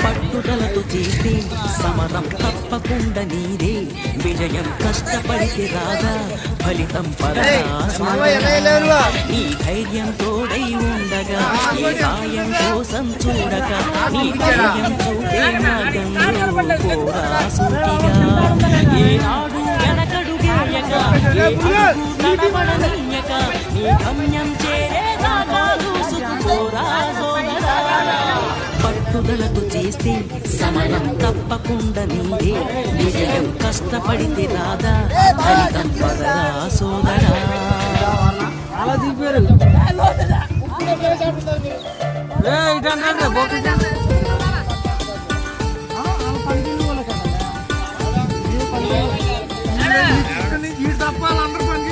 పట్టుదలతో చేస్తే సమరం తప్పకుండా నీదే విజయం కష్టపడితే రాదా ఫలితం పరదా నీ ధైర్యం తోడై ఉండగా ఏ సాయం కోసం చూడక నీ ధైర్యం చూపే మార్గంలో పోరా సూటిగా ఏనాడు వెనకడుగేయక ఏ అడుగు నడవడనీయక నీ గమ్యం చేరేదాకా దూసుకుపోరా సోదరా పట్టుదలతో చేస్తే సమరం తప్పకుండా నీదే విజయం కష్టపడితే రాదా ఫలితం పరదా సోదరా తప్పాలందరూ పని